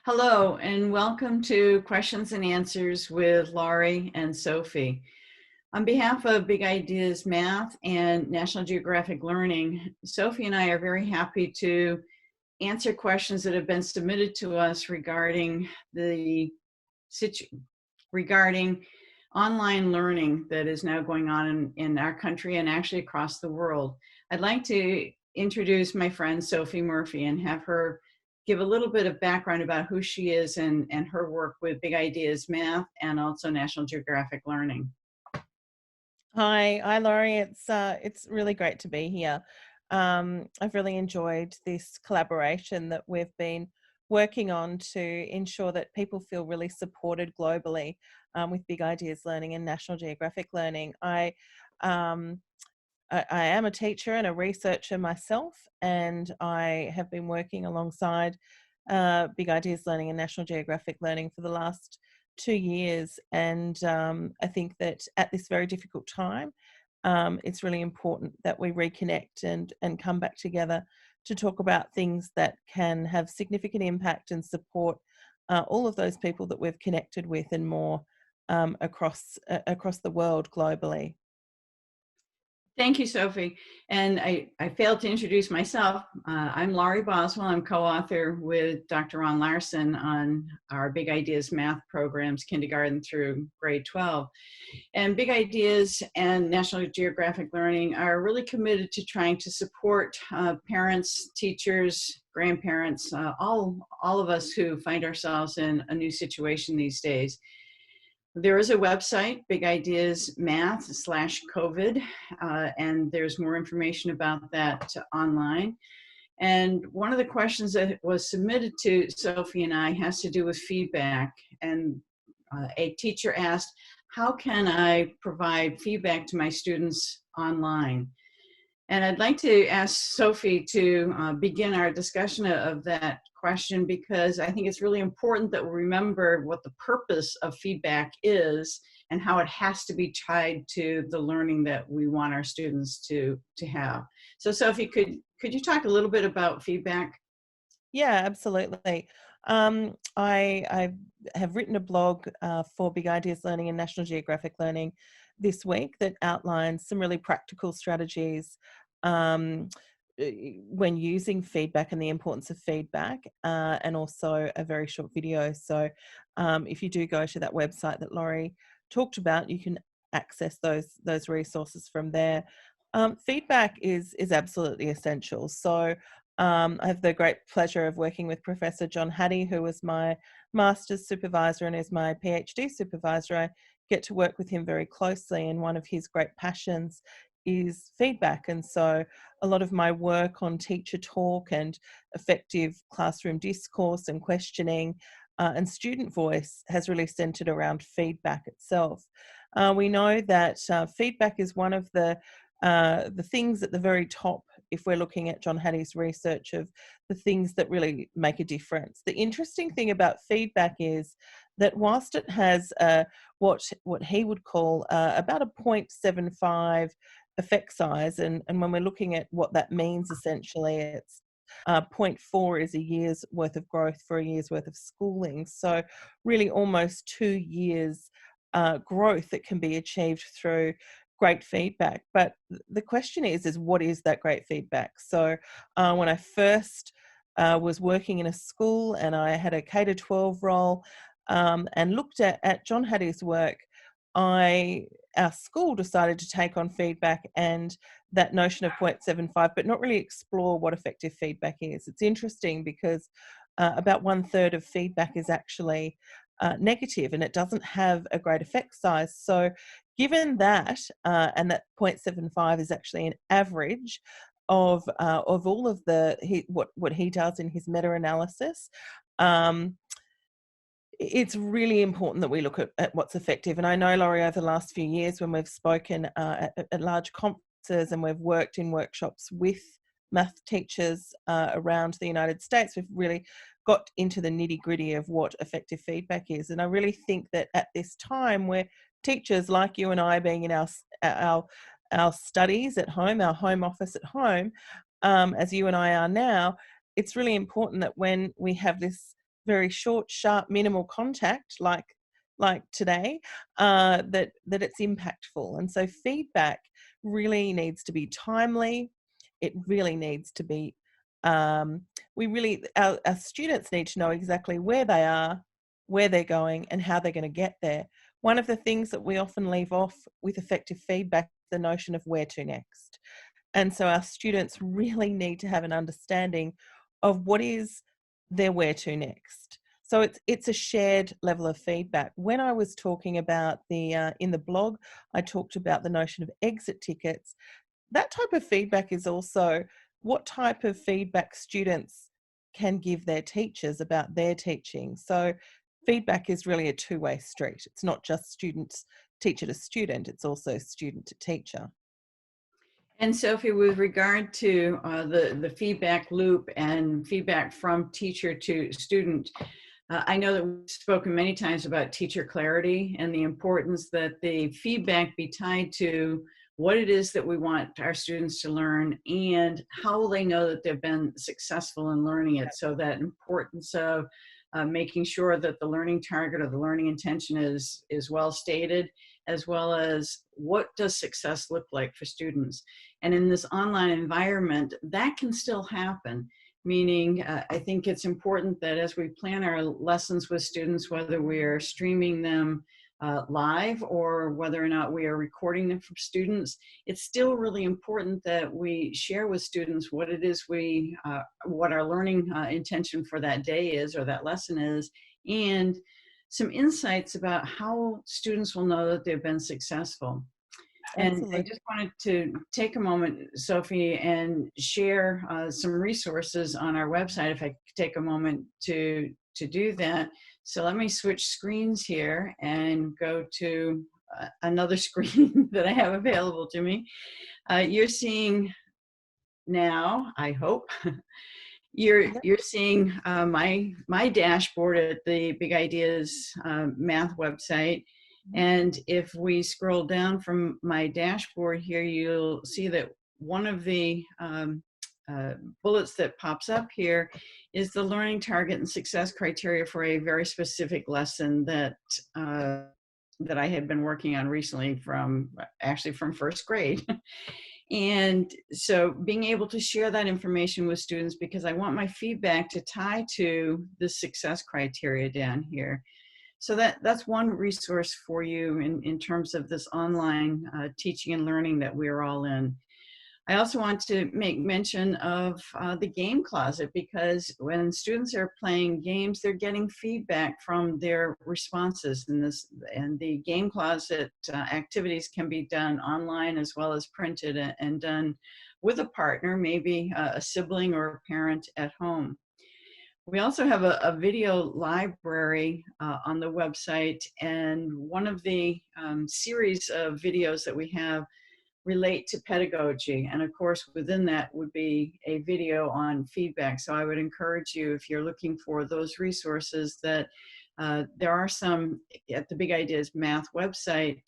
Hello, and welcome to Questions and Answers with Laurie and Sophie. On behalf of Big Ideas Math and National Geographic Learning, Sophie and I are very happy to answer questions that have been submitted to us regarding regarding online learning that is now going on in our country and actually across the world. I'd like to introduce my friend Sophie Murphy and have her give a little bit of background about who she is and her work with Big Ideas Math and also National Geographic Learning. Hi, Laurie. It's really great to be here. I've really enjoyed this collaboration that we've been working on to ensure that people feel really supported globally with Big Ideas Learning and National Geographic Learning. Um, I am a teacher and a researcher myself, and I have been working alongside Big Ideas Learning and National Geographic Learning for the last 2 years. And I think that at this very difficult time, it's really important that we reconnect and come back together to talk about things that can have significant impact and support all of those people that we've connected with and more across the world globally. Thank you, Sophie. And I failed to introduce myself. I'm Laurie Boswell. I'm co-author with Dr. Ron Larson on our Big Ideas Math programs, kindergarten through grade 12. And Big Ideas and National Geographic Learning are really committed to trying to support parents, teachers, grandparents, all of us who find ourselves in a new situation these days. There is a website, Big Ideas Math /COVID, and there's more information about that online. And one of the questions that was submitted to Sophie and I has to do with feedback. And a teacher asked, how can I provide feedback to my students online? And I'd like to ask Sophie to begin our discussion of that question, because I think it's really important that we remember what the purpose of feedback is and how it has to be tied to the learning that we want our students to have. So Sophie, could you talk a little bit about feedback? Yeah, absolutely. I have written a blog for Big Ideas Learning and National Geographic Learning this week that outlines some really practical strategies um, when using feedback and the importance of feedback, and also a very short video. So if you do go to that website that Laurie talked about, you can access those resources from there. Feedback is absolutely essential. So I have the great pleasure of working with Professor John Hattie, who was my master's supervisor and is my PhD supervisor. I get to work with him very closely, and one of his great passions is feedback. And so a lot of my work on teacher talk and effective classroom discourse and questioning and student voice has really centered around feedback itself. We know that feedback is one of the things at the very top, if we're looking at John Hattie's research of the things that really make a difference. The interesting thing about feedback is that whilst it has what he would call about a 0.75 effect size, and when we're looking at what that means, essentially it's 0.4 is a year's worth of growth for a year's worth of schooling. So really almost 2 years growth that can be achieved through great feedback. But the question is what is that great feedback? So when I first was working in a school and I had a K-12 role and looked at John Hattie's work, our school decided to take on feedback and that notion of 0.75, but not really explore what effective feedback is. It's interesting because about 1/3 of feedback is actually negative, and it doesn't have a great effect size. So given that, and that 0.75 is actually an average of all of what he does in his meta-analysis, um, it's really important that we look at what's effective. And I know, Laurie, over the last few years when we've spoken at large conferences and we've worked in workshops with math teachers around the United States, we've really got into the nitty-gritty of what effective feedback is. And I really think that at this time where teachers like you and I being in our studies at home, our home office at home, as you and I are now, it's really important that when we have this very short, sharp, minimal contact, like today, that it's impactful. And so feedback really needs to be timely. It really needs to be, our students need to know exactly where they are, where they're going, and how they're going to get there. One of the things that we often leave off with effective feedback is the notion of where to next. And so our students really need to have an understanding of what is their where to next. So it's a shared level of feedback. When I was talking about the in the blog, I talked about the notion of exit tickets. That type of feedback is also what type of feedback students can give their teachers about their teaching. So feedback is really a two-way street. It's not just teacher to student, it's also student to teacher. And Sophie, with regard to the feedback loop and feedback from teacher to student, I know that we've spoken many times about teacher clarity and the importance that the feedback be tied to what it is that we want our students to learn and how will they know that they've been successful in learning it. So that importance of making sure that the learning target or the learning intention is well stated, as well as what does success look like for students. And in this online environment, that can still happen. Meaning, I think it's important that as we plan our lessons with students, whether we're streaming them live or whether or not we are recording them for students, it's still really important that we share with students what it is what our learning intention for that day is or that lesson is, and some insights about how students will know that they've been successful. And I Absolutely. just wanted to take a moment, Sophie, and share some resources on our website, if I could take a moment to do that. So let me switch screens here and go to another screen that I have available to me. You're seeing now, I hope, you're seeing my dashboard at the Big Ideas math website. And if we scroll down from my dashboard here, you'll see that one of the bullets that pops up here is the learning target and success criteria for a very specific lesson that that I had been working on recently from first grade. And so being able to share that information with students, because I want my feedback to tie to the success criteria down here. So that's one resource for you in terms of this online teaching and learning that we're all in. I also want to make mention of the game closet, because when students are playing games, they're getting feedback from their responses in this, and the game closet activities can be done online as well as printed and done with a partner, maybe a sibling or a parent at home. We also have a video library on the website, and one of the series of videos that we have relate to pedagogy. And of course, within that would be a video on feedback. So I would encourage you, if you're looking for those resources, that there are some at the Big Ideas Math website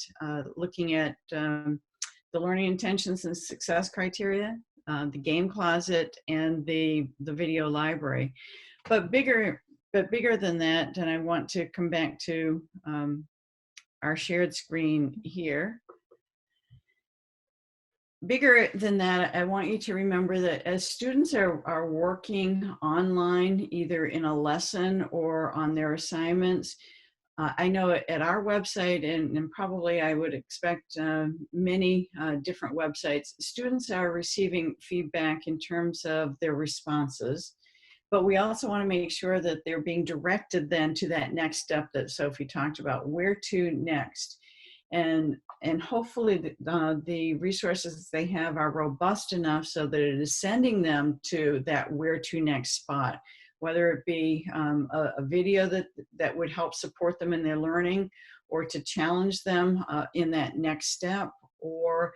looking at the learning intentions and success criteria, the game closet, and the video library. But bigger than that, and I want to come back to our shared screen here. Bigger than that, I want you to remember that as students are working online, either in a lesson or on their assignments, I know at our website, and probably I would expect many different websites, students are receiving feedback in terms of their responses. But we also want to make sure that they're being directed then to that next step that Sophie talked about, where to next. And hopefully the resources they have are robust enough so that it is sending them to that where to next spot, whether it be a video that would help support them in their learning, or to challenge them in that next step, or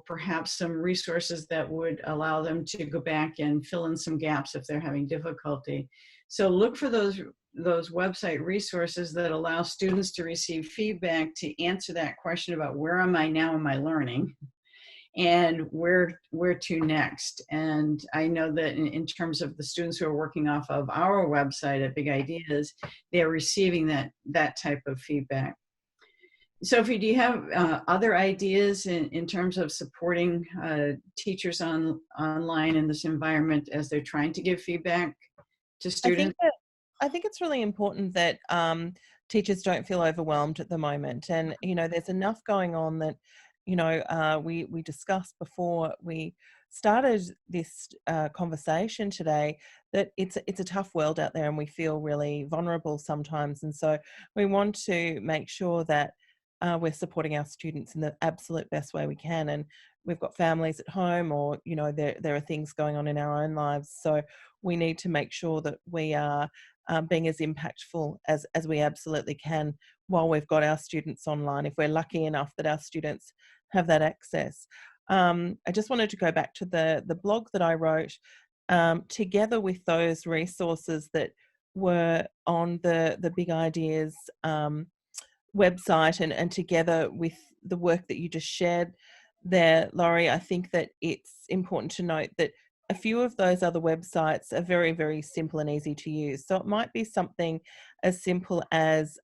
perhaps some resources that would allow them to go back and fill in some gaps if they're having difficulty. So look for those website resources that allow students to receive feedback to answer that question about where am I now in my learning, and where to next. And I know that in terms of the students who are working off of our website at Big Ideas, they're receiving that type of feedback. Sophie, do you have other ideas in terms of supporting teachers online in this environment as they're trying to give feedback to I think students? that I think it's really important that teachers don't feel overwhelmed at the moment, and there's enough going on that we discussed before we started this conversation today, that it's a tough world out there, and we feel really vulnerable sometimes, and so we want to make sure that we're supporting our students in the absolute best way we can. And we've got families at home, or there are things going on in our own lives, so we need to make sure that we are being as impactful as we absolutely can while we've got our students online, if we're lucky enough that our students have that access. I just wanted to go back to the blog that I wrote, together with those resources that were on the Big Ideas website, and together with the work that you just shared there, Laurie. I think that it's important to note that a few of those other websites are very, very simple and easy to use. So it might be something as simple as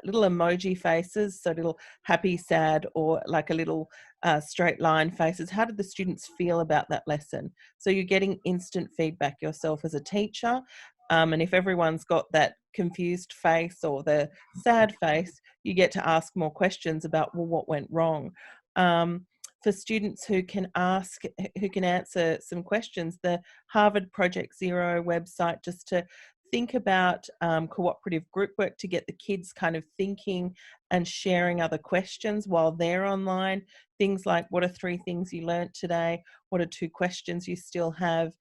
little emoji faces, so little happy, sad, or like a little straight line faces. How did the students feel about that lesson? So you're getting instant feedback yourself as a teacher. And if everyone's got that confused face or the sad face, you get to ask more questions about, well, what went wrong? For students who can answer some questions, the Harvard Project Zero website, just to think about cooperative group work to get the kids kind of thinking and sharing other questions while they're online. Things like, what are 3 things you learnt today? What are 2 questions you still have?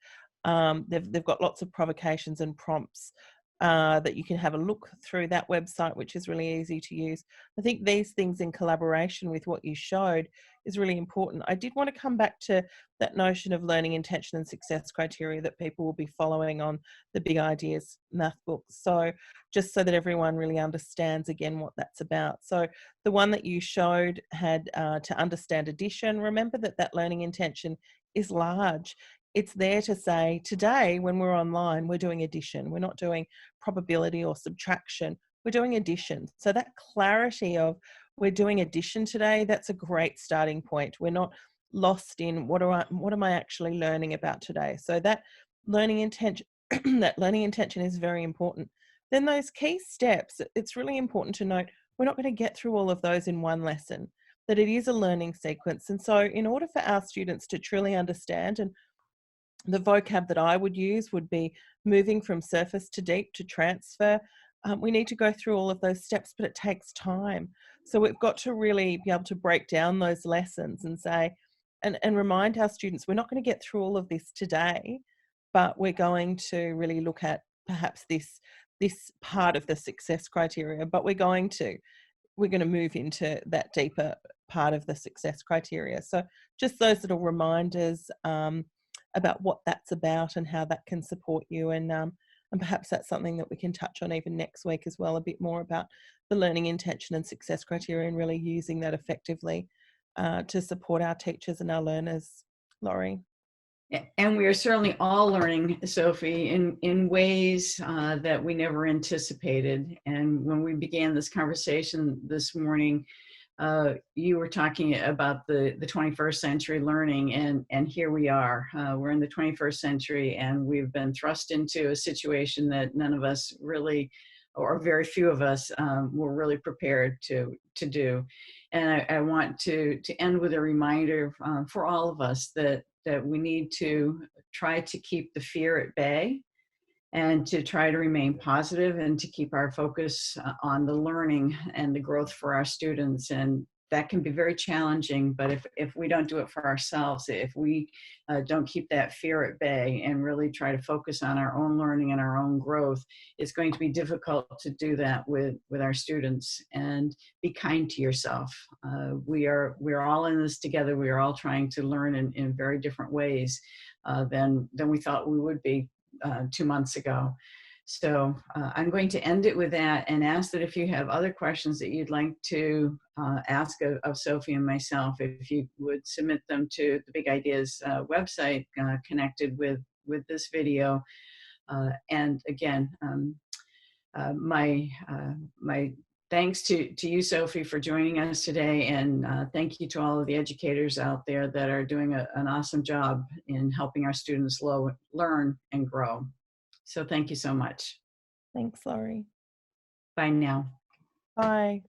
They've got lots of provocations and prompts that you can have a look through that website, which is really easy to use. I think these things in collaboration with what you showed is really important. I did want to come back to that notion of learning intention and success criteria that people will be following on the Big Ideas math book. So just so that everyone really understands again what that's about. So the one that you showed had to understand addition. Remember that learning intention is large. It's there to say, today when we're online, we're doing addition. We're not doing probability or subtraction. We're doing addition. So that clarity of, we're doing addition today, that's a great starting point. We're not lost in what am I actually learning about today. So that learning intention that learning intention is very important. Then those key steps, it's really important to note, we're not going to get through all of those in one lesson, that it is a learning sequence. And so in order for our students to truly understand, and the vocab that I would use would be moving from surface to deep to transfer. We need to go through all of those steps, but it takes time. So we've got to really be able to break down those lessons and say, and remind our students, we're not going to get through all of this today, but we're going to really look at perhaps this part of the success criteria, but we're going to move into that deeper part of the success criteria. So just those little reminders about what that's about and how that can support you. And perhaps that's something that we can touch on even next week as well, a bit more about the learning intention and success criteria, and really using that effectively to support our teachers and our learners. Laurie? And we are certainly all learning, Sophie, in ways that we never anticipated. And when we began this conversation this morning, you were talking about the 21st century learning, and here we are. We're in the 21st century, and we've been thrust into a situation that none of us really, or very few of us, were really prepared to do. And I want to end with a reminder for all of us that we need to try to keep the fear at bay, and to try to remain positive, and to keep our focus on the learning and the growth for our students. And that can be very challenging, but if we don't do it for ourselves, if we don't keep that fear at bay and really try to focus on our own learning and our own growth, it's going to be difficult to do that with our students. And be kind to yourself. We're all in this together. We are all trying to learn in very different ways than we thought we would be 2 months ago. So I'm going to end it with that and ask that if you have other questions that you'd like to ask of Sophie and myself, if you would submit them to the Big Ideas website connected with this video. And again, my thanks to you, Sophie, for joining us today, and thank you to all of the educators out there that are doing an awesome job in helping our students learn and grow. So thank you so much. Thanks, Laurie. Bye now. Bye.